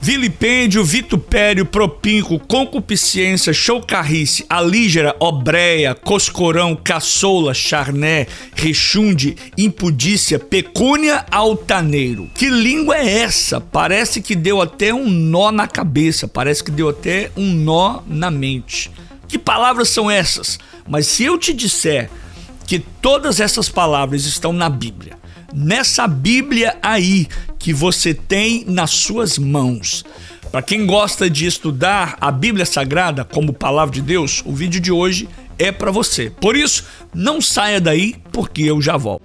Vilipêndio, vitupério, propínquo, concupiscência, chocarrice, alígera, obreia, coscorão, caçoula, charné, rechunde, impudícia, pecúnia, altaneiro. Que língua é essa? Parece que deu até um nó na cabeça, parece que deu até um nó na mente. Que palavras são essas? Mas se eu te disser que todas essas palavras estão na Bíblia, nessa Bíblia aí que você tem nas suas mãos. Para quem gosta de estudar a Bíblia Sagrada como palavra de Deus, o vídeo de hoje é para você. Por isso, não saia daí, porque eu já volto.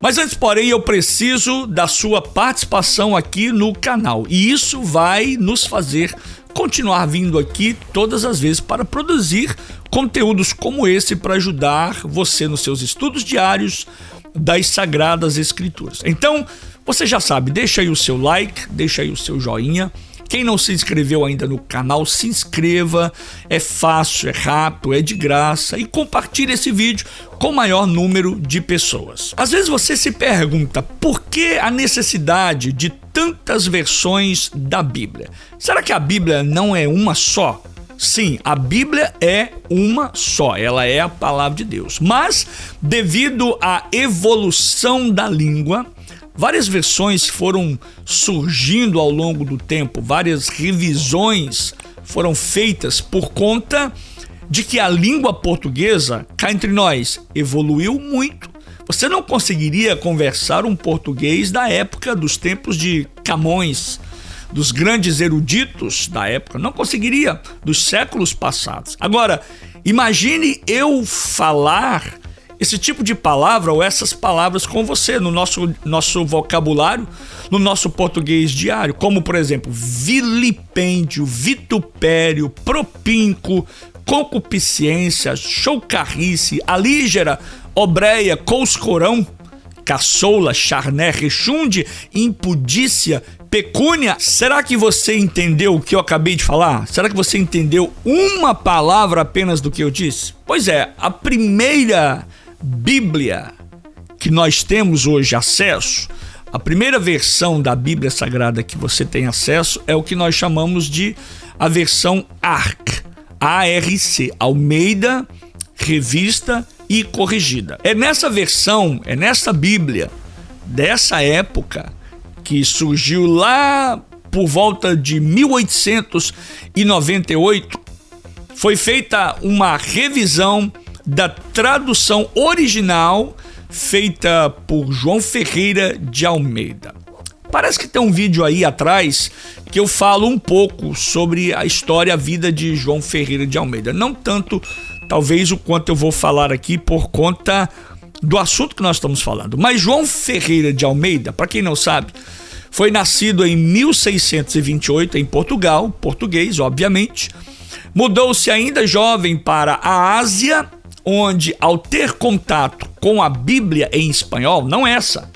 Mas antes, porém, eu preciso da sua participação aqui no canal. E isso vai nos fazer continuar vindo aqui todas as vezes para produzir conteúdos como esse para ajudar você nos seus estudos diários das Sagradas Escrituras. Então, você já sabe, deixa aí o seu like, deixa aí o seu joinha. Quem não se inscreveu ainda no canal, se inscreva, é fácil, é rápido, é de graça e compartilhe esse vídeo com o maior número de pessoas. Às vezes você se pergunta por que a necessidade de tantas versões da Bíblia? Será que a Bíblia não é uma só? Sim, a Bíblia é uma só, ela é a palavra de Deus. Mas, devido à evolução da língua, várias versões foram surgindo ao longo do tempo, várias revisões foram feitas por conta de que a língua portuguesa, cá entre nós, evoluiu muito. Você não conseguiria conversar um português da época dos tempos de Camões, dos grandes eruditos da época, não conseguiria, dos séculos passados. Agora, imagine eu falar esse tipo de palavra ou essas palavras com você no nosso vocabulário, no nosso português diário, como por exemplo, vilipêndio, vitupério, propínquo, concupiscência, chocarrice, alígera, obreia, coscorão, caçoula, charné, rechunde, impudícia, pecúnia. Será que você entendeu o que eu acabei de falar? Será que você entendeu uma palavra apenas do que eu disse? Pois é, a primeira Bíblia que nós temos hoje acesso, a primeira versão da Bíblia Sagrada que você tem acesso é o que nós chamamos de a versão ARC, A-R-C, Almeida, Revista e Corrigida. É nessa versão, é nessa Bíblia dessa época que surgiu lá por volta de 1898, foi feita uma revisão da tradução original feita por João Ferreira de Almeida. Parece que tem um vídeo aí atrás que eu falo um pouco sobre a história, a vida de João Ferreira de Almeida. Não tanto, talvez, o quanto eu vou falar aqui por conta do assunto que nós estamos falando. Mas João Ferreira de Almeida, para quem não sabe, foi nascido em 1628 em Portugal, português, obviamente. Mudou-se ainda jovem para a Ásia, onde, ao ter contato com a Bíblia em espanhol, não essa,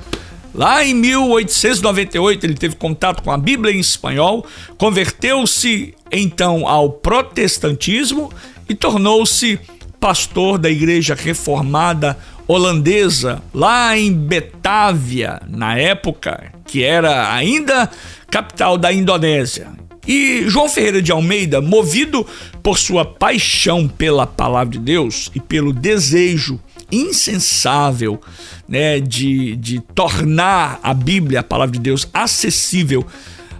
lá em 1898 ele teve contato com a Bíblia em espanhol, converteu-se então ao protestantismo e tornou-se pastor da Igreja Reformada Holandesa, lá em Batavia, na época que era ainda capital da Indonésia. E João Ferreira de Almeida, movido por sua paixão pela palavra de Deus e pelo desejo insensável, né, de tornar a Bíblia, a palavra de Deus, acessível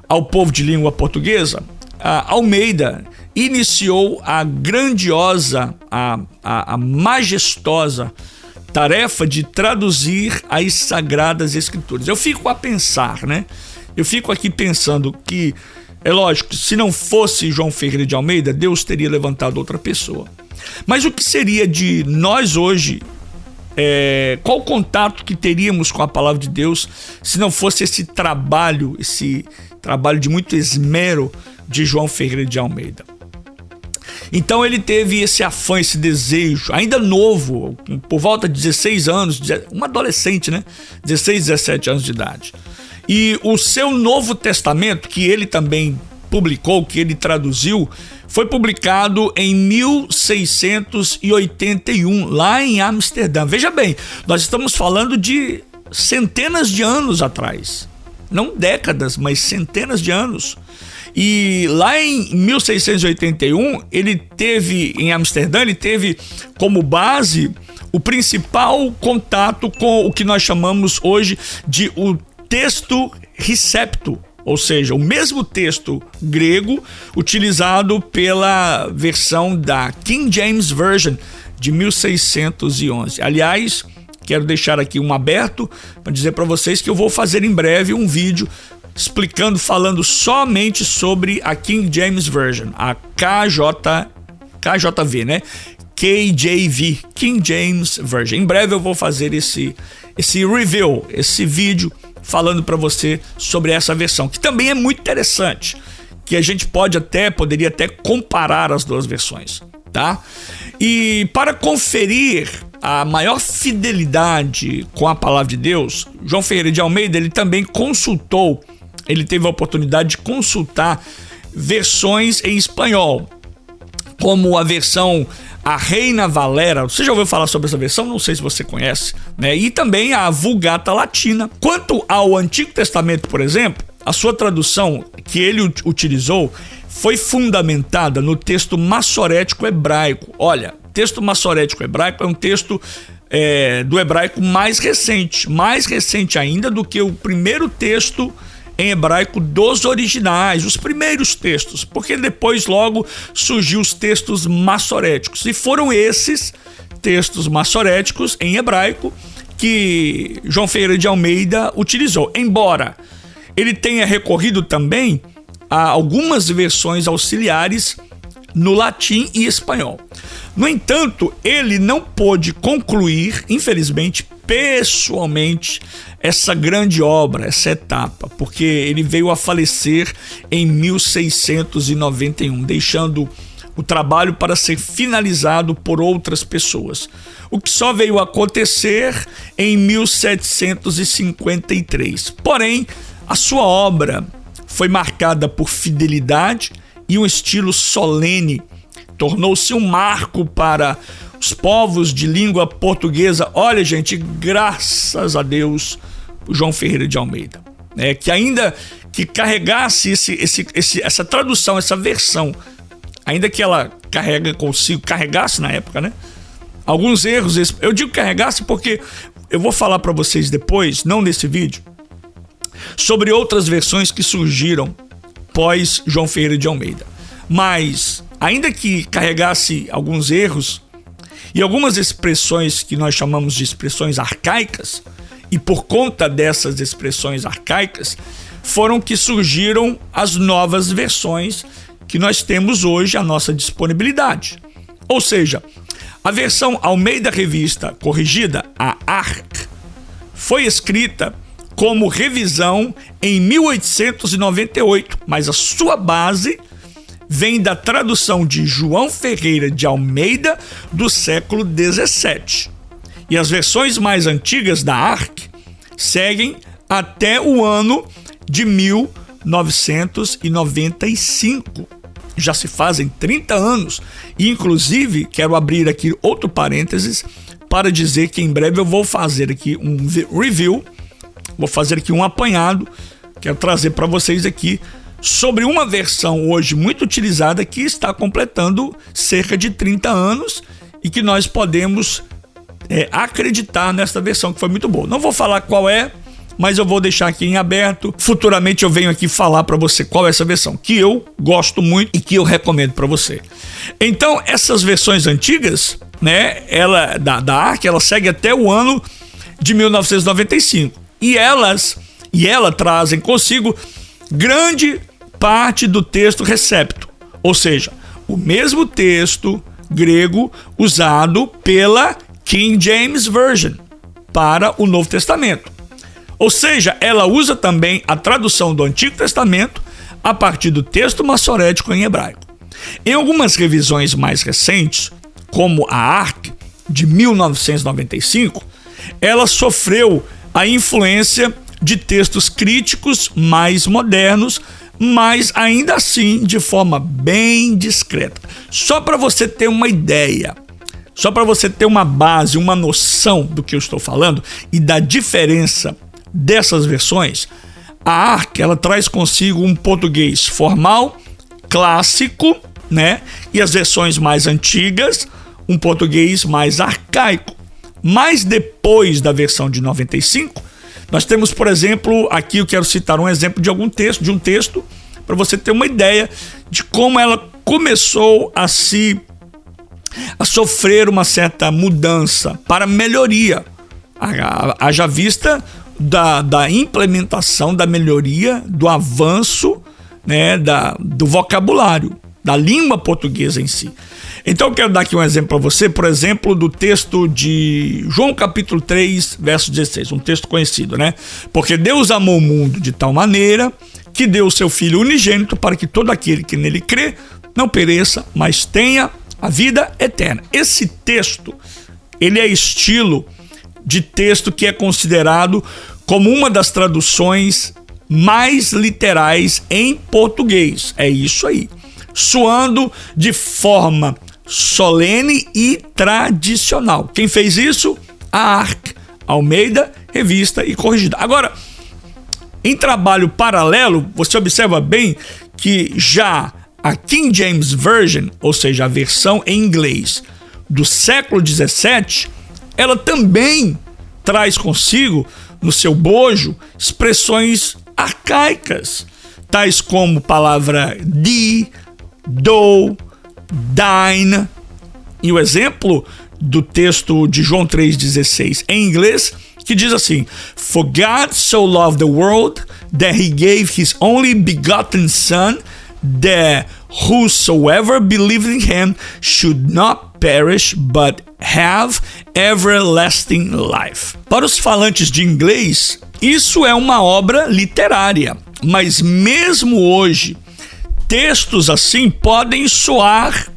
ao povo de língua portuguesa, Almeida iniciou a grandiosa, a majestosa tarefa de traduzir as Sagradas Escrituras. Eu fico a pensar, né? Eu fico aqui pensando que, é lógico, se não fosse João Ferreira de Almeida, Deus teria levantado outra pessoa. Mas o que seria de nós hoje? Qual o contato que teríamos com a palavra de Deus se não fosse esse trabalho de muito esmero de João Ferreira de Almeida? Então ele teve esse afã, esse desejo, ainda novo, por volta de 16 anos, um adolescente, né? 16, 17 anos de idade. E o seu Novo Testamento, que ele também publicou, que ele traduziu, foi publicado em 1681, lá em Amsterdã. Veja bem, nós estamos falando de centenas de anos atrás. Não décadas, mas centenas de anos. E lá em 1681, em Amsterdã, ele teve como base o principal contato com o que nós chamamos hoje de o texto Recepto, ou seja, o mesmo texto grego utilizado pela versão da King James Version de 1611. Aliás, quero deixar aqui um aberto para dizer para vocês que eu vou fazer em breve um vídeo falando somente sobre a King James Version, a KJV, né? KJV, King James Version. Em breve eu vou fazer esse review, esse vídeo falando para você sobre essa versão, que também é muito interessante, que a gente poderia até comparar as duas versões, tá? E para conferir a maior fidelidade com a palavra de Deus, João Ferreira de Almeida, ele teve a oportunidade de consultar versões em espanhol, como a versão a Reina Valera. Você já ouviu falar sobre essa versão? Não sei se você conhece, né? E também a Vulgata Latina. Quanto ao Antigo Testamento, por exemplo, a sua tradução que ele utilizou foi fundamentada no texto massorético hebraico. Olha, texto massorético hebraico é um texto do hebraico mais recente ainda do que o primeiro texto em hebraico dos originais, os primeiros textos, porque depois logo surgiu os textos massoréticos, e foram esses textos massoréticos em hebraico que João Ferreira de Almeida utilizou, embora ele tenha recorrido também a algumas versões auxiliares no latim e espanhol. No entanto, ele não pôde concluir, infelizmente, pessoalmente, essa grande obra, essa etapa, porque ele veio a falecer em 1691, deixando o trabalho para ser finalizado por outras pessoas, o que só veio a acontecer em 1753. Porém, a sua obra foi marcada por fidelidade e um estilo solene, tornou-se um marco para os povos de língua portuguesa. Olha, gente, graças a Deus, o João Ferreira de Almeida, que ainda que carregasse essa tradução, essa versão, ainda que ela carregasse na época, né? Alguns erros, eu digo carregasse porque eu vou falar para vocês depois, não nesse vídeo, sobre outras versões que surgiram pós João Ferreira de Almeida. Mas, ainda que carregasse alguns erros e algumas expressões que nós chamamos de expressões arcaicas, e por conta dessas expressões arcaicas, foram que surgiram as novas versões que nós temos hoje à nossa disponibilidade. Ou seja, a versão Almeida Revista Corrigida, a ARC, foi escrita como revisão em 1898, mas a sua base vem da tradução de João Ferreira de Almeida do século 17. E as versões mais antigas da ARC seguem até o ano de 1995. Já se fazem 30 anos. E, inclusive, quero abrir aqui outro parênteses para dizer que em breve eu vou fazer aqui um review, vou fazer aqui um apanhado, quero trazer para vocês aqui sobre uma versão hoje muito utilizada que está completando cerca de 30 anos e que nós podemos acreditar nesta versão, que foi muito boa. Não vou falar qual é, mas eu vou deixar aqui em aberto. Futuramente eu venho aqui falar para você qual é essa versão, que eu gosto muito e que eu recomendo para você. Então, essas versões antigas, né, da ARC, ela segue até o ano de 1995. E ela trazem consigo grande parte do texto Recepto, ou seja, o mesmo texto grego usado pela King James Version para o Novo Testamento. Ou seja, ela usa também a tradução do Antigo Testamento a partir do texto massorético em hebraico. Em algumas revisões mais recentes, como a ARC de 1995, ela sofreu a influência de textos críticos mais modernos, mas ainda assim de forma bem discreta. Só para você ter uma ideia, só para você ter uma base, uma noção do que eu estou falando e da diferença dessas versões, a ARC, ela traz consigo um português formal, clássico, né? E as versões mais antigas, um português mais arcaico. Mas depois da versão de 95, nós temos, por exemplo, aqui eu quero citar um exemplo de um texto, para você ter uma ideia de como ela começou a sofrer uma certa mudança para melhoria, haja vista da implementação, da melhoria, do avanço, né, do vocabulário, da língua portuguesa em si. Então eu quero dar aqui um exemplo para você, por exemplo, do texto de João capítulo 3, verso 16, um texto conhecido, né? Porque Deus amou o mundo de tal maneira que deu o seu Filho unigênito para que todo aquele que nele crê não pereça, mas tenha a vida eterna. Esse texto, ele é estilo de texto que é considerado como uma das traduções mais literais em português. É isso aí. Soando de forma solene e tradicional. Quem fez isso? A ARC, Almeida, Revista e Corrigida. Agora, em trabalho paralelo, você observa bem que já a King James Version, ou seja, a versão em inglês do século 17, ela também traz consigo, no seu bojo, expressões arcaicas, tais como palavra de, do, thine. E o exemplo do texto de João 3,16 em inglês, que diz assim: For God so loved the world that he gave his only begotten Son, that whosoever believed in him should not perish but have everlasting life. Para os falantes de inglês, isso é uma obra literária, mas mesmo hoje, textos assim podem soar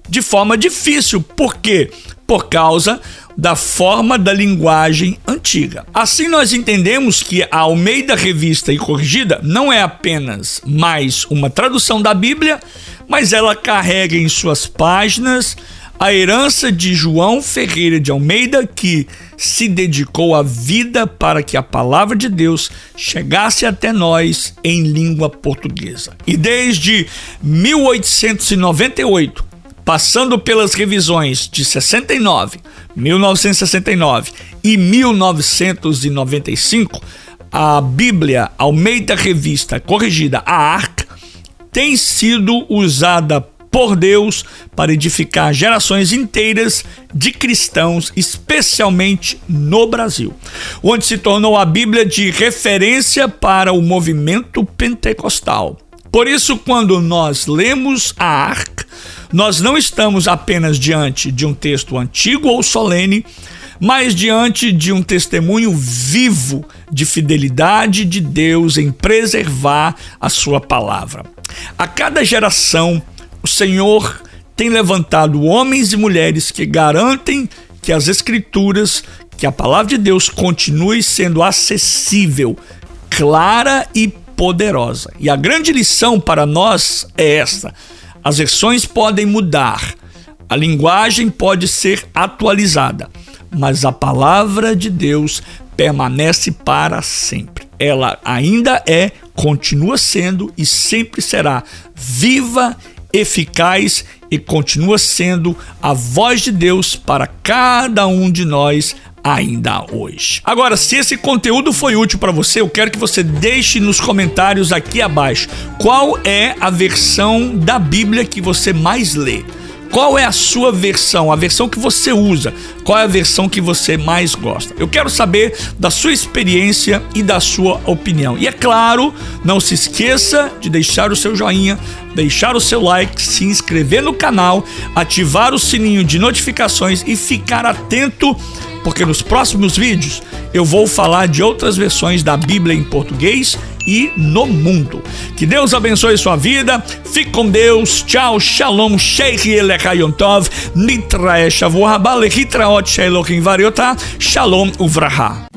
de forma difícil. Por quê? Por causa da forma da linguagem antiga. Assim nós entendemos que a Almeida Revista e Corrigida não é apenas mais uma tradução da Bíblia, mas ela carrega em suas páginas a herança de João Ferreira de Almeida, que se dedicou a vida para que a palavra de Deus chegasse até nós em língua portuguesa. E desde 1898, passando pelas revisões de 69, 1969 e 1995, a Bíblia Almeida Revista Corrigida, a ARC, tem sido usada por Deus para edificar gerações inteiras de cristãos, especialmente no Brasil, onde se tornou a Bíblia de referência para o movimento pentecostal. Por isso, quando nós lemos a ARC, nós não estamos apenas diante de um texto antigo ou solene, mas diante de um testemunho vivo de fidelidade de Deus em preservar a sua palavra. A cada geração, o Senhor tem levantado homens e mulheres que garantem que as Escrituras, que a palavra de Deus continue sendo acessível, clara e poderosa. E a grande lição para nós é esta: as versões podem mudar, a linguagem pode ser atualizada, mas a palavra de Deus permanece para sempre. Ela ainda é, continua sendo e sempre será viva, eficaz e continua sendo a voz de Deus para cada um de nós ainda hoje. Agora, se esse conteúdo foi útil para você, eu quero que você deixe nos comentários aqui abaixo qual é a versão da Bíblia que você mais lê. Qual é a sua versão, a versão que você usa? Qual é a versão que você mais gosta? Eu quero saber da sua experiência e da sua opinião. E é claro, não se esqueça de deixar o seu joinha, deixar o seu like, se inscrever no canal, ativar o sininho de notificações e ficar atento, porque nos próximos vídeos eu vou falar de outras versões da Bíblia em português e no mundo. Que Deus abençoe sua vida. Fique com Deus. Tchau. Shalom. Sheikh Elechayom Tov. Nitrae Shavuah Haba. Lehitraot Shelochim Variotah. Shalom Uvraha.